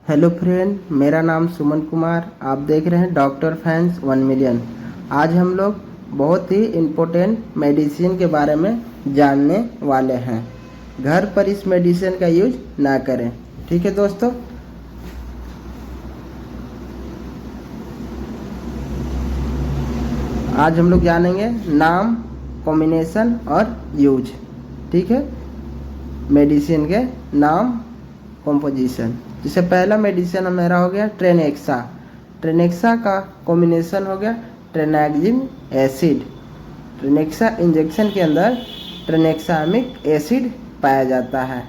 Hello friend, मेरा नाम सुमन कुमार। आप देख रहे हैं डॉक्टर फैंस 1 मिलियन। आज हम लोग बहुत ही इम्पोर्टेंट मेडिसिन के बारे में जानने वाले हैं। घर पर इस मेडिसिन का यूज ना करें, ठीक है दोस्तों। आज हम लोग जानेंगे नाम, कॉम्बिनेशन और यूज, ठीक है। मेडिसिन के नाम, कॉम्पोजिशन। जैसे पहला मेडिसिन मेरा हो गया ट्रेनेक्सा। ट्रेनेक्सा का कॉम्बिनेशन हो गया ट्रेनाक्जिन एसिड। ट्रेनेक्सा इंजेक्शन के अंदर ट्रेनेक्सामिक एसिड पाया जाता है।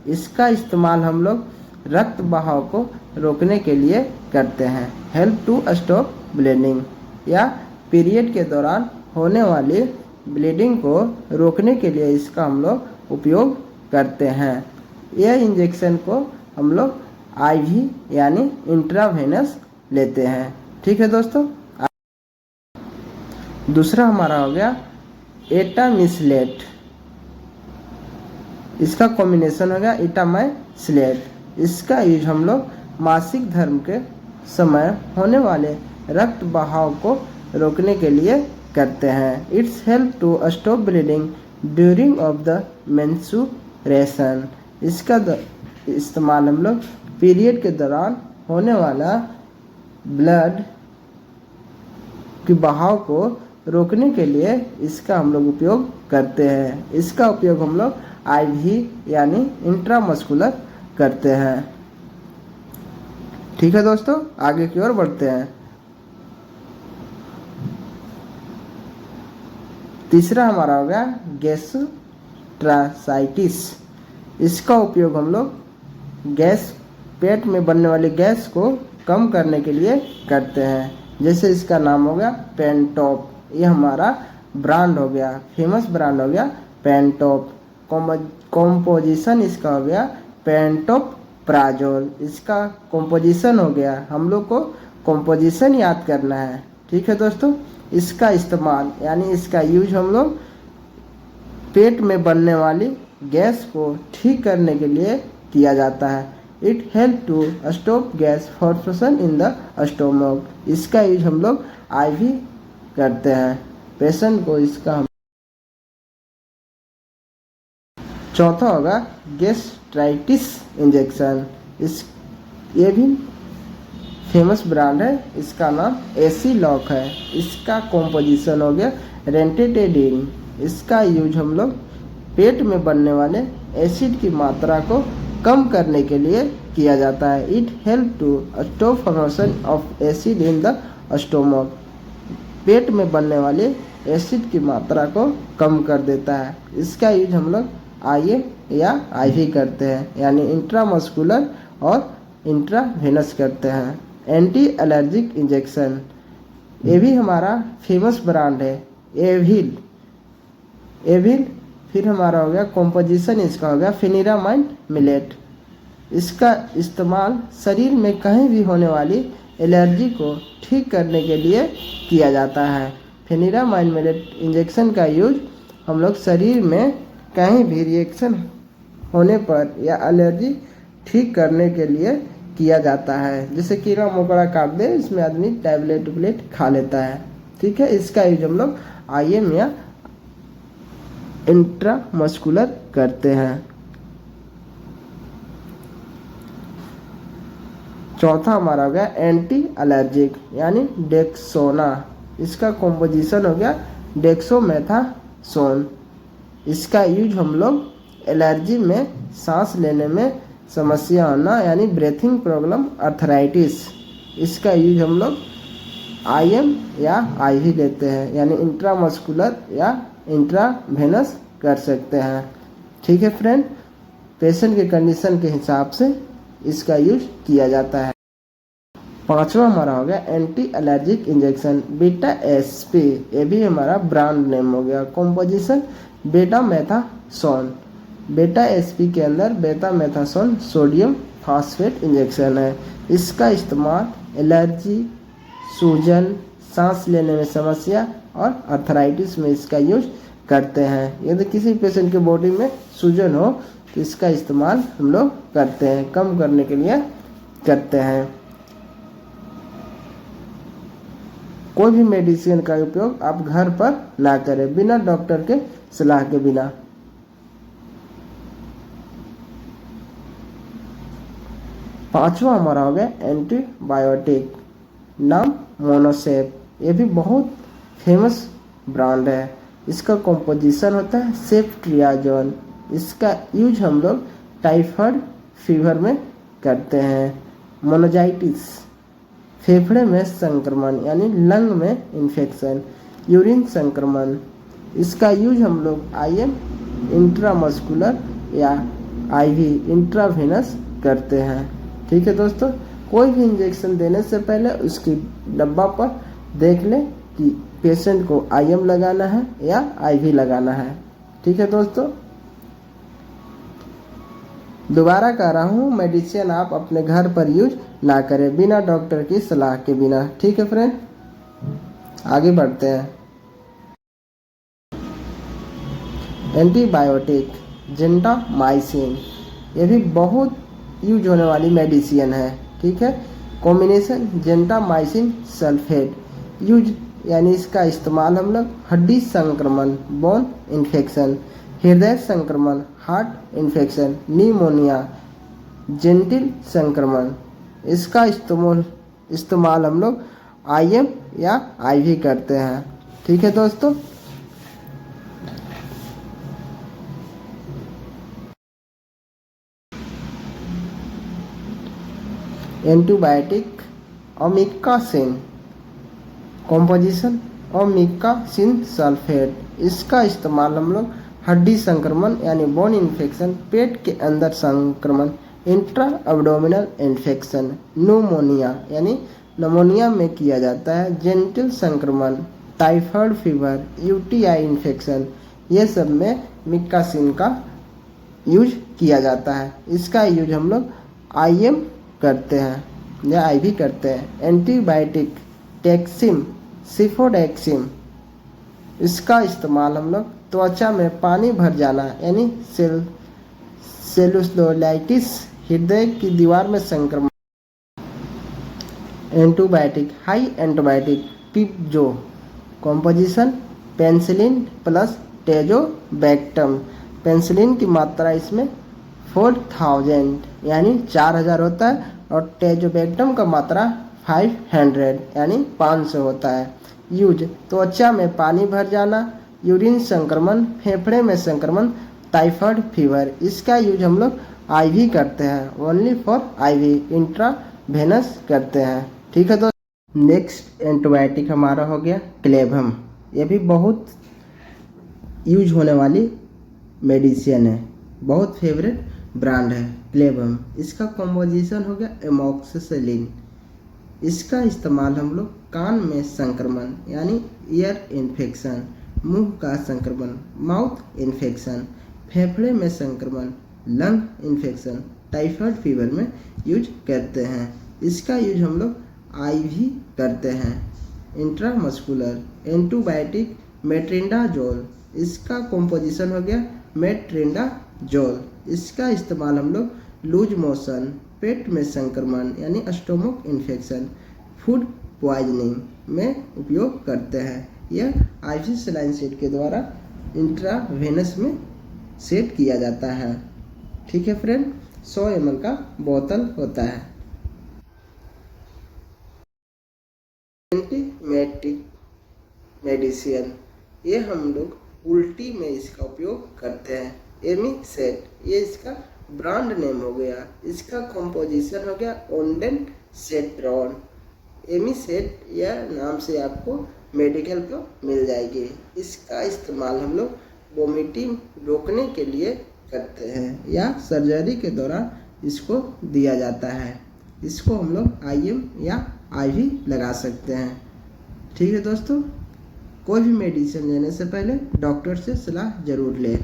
इसका इस्तेमाल हम लोग रक्त बहाव को रोकने के लिए करते हैं। हेल्प टू स्टॉप ब्लीडिंग, या पीरियड के दौरान होने वाली ब्लीडिंग को रोकने के लिए इसका हम लोग उपयोग करते हैं। यह इंजेक्शन को हम लोग आईवी यानी इंट्रावेनस लेते हैं, ठीक है दोस्तों। दूसरा हमारा हो गया एटामिसलेट। इसका कॉम्बिनेशन हो गया इटामाइसिलेट। इसका यूज हम लोग मासिक धर्म के समय होने वाले रक्त बहाव को रोकने के लिए करते हैं। It's help to stop bleeding during of the menstruation. इसका इस्तेमाल हम लोग पीरियड के दौरान होने वाला ब्लड के बहाव को रोकने के लिए इसका हम लोग उपयोग करते हैं। इसका उपयोग हम लोग आईवी यानी इंट्रामस्कुलर करते हैं, ठीक है दोस्तों। आगे की ओर बढ़ते हैं। तीसरा हमारा हो गया गैस्ट्रासाइटिस। इसका उपयोग हम लोग गैस, पेट में बनने वाली गैस को कम करने के लिए करते हैं। जैसे इसका नाम हो गया पेनटॉप। ये हमारा ब्रांड हो गया, फेमस ब्रांड हो गया पेनटॉप। कॉम्पोजिशन इसका हो गया पेनटॉप प्राजोल। इसका कॉम्पोजिशन हो गया, हम लोग को कॉम्पोजिशन याद करना है, ठीक है दोस्तों। इसका इस्तेमाल यानी इसका यूज हम लोग पेट में बनने वाली गैस को ठीक करने के लिए किया जाता है। It help to stop gas formation in the stomach. इसका यूज हम लोग आईवी करते हैं पेशेंट को। इसका हम चौथा होगा गैस्ट्राइटिस इंजेक्शन। ये भी फेमस ब्रांड है। इसका नाम एसीलॉक है। इसका कॉम्पोजिशन हो गया रेंटेटेडिन। इसका यूज हम लोग पेट में बनने वाले एसिड की मात्रा को कम करने के लिए किया जाता है। It help to stop formation of acid in the stomach. पेट में बनने वाले एसिड की मात्रा को कम कर देता है। इसका यूज हम लोग आईएम या आईवी करते हैं, यानी इंट्रामस्कुलर और इंट्रावेनस करते हैं। एंटी एलर्जिक इंजेक्शन, ये भी हमारा फेमस ब्रांड है एविल। फिर हमारा हो गया कॉम्पोजिशन, इसका हो गया फेनिरामाइन मिलेट। इसका इस्तेमाल शरीर में कहीं भी होने वाली एलर्जी को ठीक करने के लिए किया जाता है। फेनिरामाइन मिलेट इंजेक्शन का यूज हम लोग शरीर में कहीं भी रिएक्शन होने पर या एलर्जी ठीक करने के लिए किया जाता है। जैसे कीड़ा मकोड़ा काट दे, इसमें आदमी टैबलेट खा लेता है, ठीक है। इसका यूज हम लोग आईएम या इंट्रामस्कुलर करते हैं। चौथा हमारा हो गया एंटी एलर्जिक यानी डेक्सोना। इसका कॉम्पोजिशन हो गया डेक्सोमेथासोन। इसका यूज हम लोग एलर्जी में सांस लेने में समस्या होना यानी ब्रीथिंग प्रॉब्लम, अर्थराइटिस, इसका यूज हम लोग आईएम या आईवी लेते हैं, यानी इंट्रामस्कुलर या इंट्रावेनस कर सकते हैं, ठीक है फ्रेंड। पेशेंट के कंडीशन के हिसाब से इसका यूज किया जाता है। पांचवा हमारा हो गया anti allergic injection beta SP. ये भी हमारा ब्रांड नेम हो गया। कॉम्पोजिशन बेटा मेथासोन। बेटा एसपी के अंदर बेटा मेथासोन सोडियम फास्फेट इंजेक्शन है। इसका इस्तेमाल एलर्जी, सूजन, सांस लेने में समस्या और अर्थराइटिस में इसका यूज करते हैं। यदि किसी पेशेंट के बॉडी में सूजन हो तो इसका इस्तेमाल हम लोग करते हैं, कम करने के लिए करते हैं। कोई भी मेडिसिन का उपयोग आप घर पर ना करें बिना डॉक्टर के सलाह के बिना। पांचवा हमारा हो गया एंटीबायोटिक, नाम मोनोसेप। ये भी बहुत फेमस ब्रांड है। इसका कॉम्पोजिशन होता है सेफ्ट्रियाजोन। इसका यूज हम लोग टाइफाइड फीवर में करते हैं। मोनोजाइटिस, फेफड़े में संक्रमण यानी लंग में इन्फेक्शन, यूरिन संक्रमण, इसका यूज हम लोग आईएम इंट्रामस्कुलर या आईवी इंट्रावेनस करते हैं। ठीक है दोस्तों, कोई भी इंजेक्शन देने से पहले उसकी डब्बा पर देख लें कि पेशेंट को आईएम लगाना है या आईवी लगाना है। ठीक है दोस्तों, दोबारा कह रहा हूँ, मेडिसिन आप अपने घर पर यूज ना करें बिना डॉक्टर की सलाह के बिना। ठीक है फ्रेंड, आगे बढ़ते हैं। एंटीबायोटिक जेंटामाइसिन, ये भी बहुत यूज होने वाली मेडिसिन है। ठीक है, कॉम्बिनेशन जेंटामाइसिन सल्फेट यूज, यानी इसका इस्तेमाल हम लोग हड्डी संक्रमण बोन इन्फेक्शन, हृदय संक्रमण हार्ट इन्फेक्शन, निमोनिया, जेंटिल संक्रमण, इसका इस्तेमाल हम लोग आईएम या आईवी करते हैं। ठीक है दोस्तों, एंटीबायोटिक ओमिकासिन, कॉम्पोजिशन ओमिकासिन सल्फेट, इसका इस्तेमाल हम लोग हड्डी संक्रमण यानी बोन इन्फेक्शन, पेट के अंदर संक्रमण, इंट्रा एब्डोमिनल इन्फेक्शन, न्यूमोनिया यानी नमोनिया में किया जाता है, जेंटिल संक्रमण, टाइफाइड फीवर, यूटीआई इन्फेक्शन, ये सब में मिकासिन का यूज किया जाता है। इसका यूज हम लोग आईएम करते हैं या आईवी करते हैं। एंटीबायोटिक टेक्सिम सिफोडेक्सिम, इसका इस्तेमाल हम लोग त्वचा में पानी भर जाना यानी सेलुलोलाइटिस, हृदय की दीवार में संक्रमण। Antibiotic high antibiotic Pipzo, composition penicillin plus tazobactam, penicillin की मात्रा इसमें 4000 यानी 4000 होता है और टेजोबैक्टम का मात्रा 500 यानी 500 होता है। यूज त्वचा में पानी भर जाना, यूरिन संक्रमण, फेफड़े में संक्रमण, टाइफाइड फीवर, इसका यूज हम लोग आईवी करते हैं, ओनली फॉर आईवी इंट्रावेनस करते हैं। ठीक है दोस्तों, नेक्स्ट एंटीबायोटिक हमारा हो गया क्लेवम। ये भी बहुत यूज होने वाली मेडिसिन है, बहुत फेवरेट ब्रांड है क्लेवम। इसका कॉम्पोजिशन हो गया एमोक्सिसिलिन, इसका इस्तेमाल हम लोग कान में संक्रमण यानी ईयर इन्फेक्शन, मुंह का संक्रमण माउथ इन्फेक्शन, फेफड़े में संक्रमण लंग इन्फेक्शन, टाइफाइड फीवर में यूज करते हैं। इसका यूज हम लोग आईवी करते हैं। इंट्रामस्कुलर एंटीबायोटिक मेट्रिंडाजोल, इसका कॉम्पोजिशन हो गया मेट्रिंडाजोल, इसका इस्तेमाल हम लोग लूज मोशन, पेट में संक्रमण यानी स्टोमक इन्फेक्शन, फूड पॉइजनिंग में उपयोग करते हैं। यह आईवी सलाइन सेट के द्वारा इंट्रावेनस में सेट किया जाता है। ठीक है फ्रेंड, 100 ml का बोतल होता है। एंटीमेटिक मेडिसिन, ये हम लोग उल्टी में इसका उपयोग करते हैं। एमीसेट, ये इसका ब्रांड नेम हो गया। इसका कॉम्पोजिशन हो गया ओंडेनसेट्रॉन। एमीसेट यह नाम से आपको मेडिकल पर मिल जाएगी। इसका इस्तेमाल हम लोग वोमिटिंग रोकने के लिए करते हैं या सर्जरी के दौरान इसको दिया जाता है। इसको हम लोग आईएम या आईवी लगा सकते हैं। ठीक है दोस्तों, कोई भी मेडिसिन लेने से पहले डॉक्टर से सलाह जरूर लें।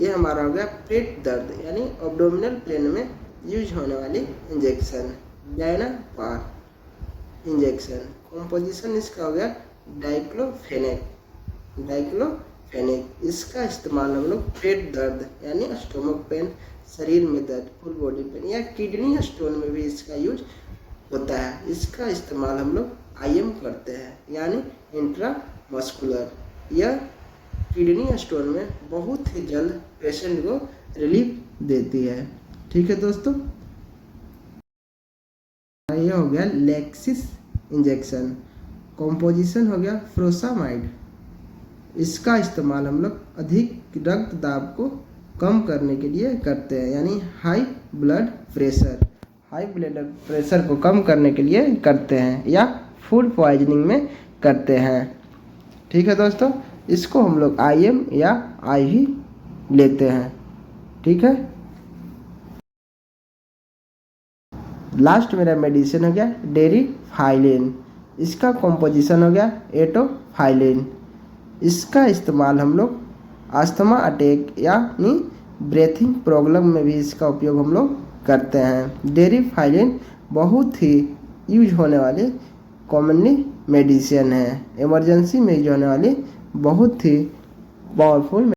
ये हमारा हो गया पेट दर्द यानी एब्डोमिनल प्लेन में यूज होने वाली इंजेक्शन, डायनापार इंजेक्शन। कॉम्पोजिशन इसका हो गया डाइक्लोफेनेक, फेनिक। इसका इस्तेमाल हम लोग पेट दर्द यानी स्टोमक पेन, शरीर में दर्द, फुल बॉडी पेन या किडनी स्टोन में भी इसका यूज होता है। इसका इस्तेमाल हम लोग IM करते हैं यानी इंट्रामस्कुलर। यह किडनी स्टोन में बहुत ही जल्द पेशेंट को रिलीफ देती है। ठीक है दोस्तों, यह हो गया लेक्सिस इंजेक्शन। कॉम्पोजिशन हो गया फ्रोसामाइड। इसका इस्तेमाल हम लोग अधिक रक्त दाब को कम करने के लिए करते हैं यानी हाई ब्लड प्रेशर को कम करने के लिए करते हैं या फूड पॉइजनिंग में करते हैं। ठीक है दोस्तों, इसको हम लोग IM या IV लेते हैं। ठीक है, लास्ट मेरा मेडिसिन हो गया डेरिफाइलिन। इसका कॉम्पोजिशन हो गया एटोफाइलिन। इसका इस्तेमाल हम लोग अस्थमा अटैक यानी ब्रीथिंग प्रॉब्लम में भी इसका उपयोग हम लोग करते हैं। डेरिफाइलिन बहुत ही यूज होने वाली कॉमनली मेडिसिन है, इमरजेंसी में यूज होने वाली बहुत ही पावरफुल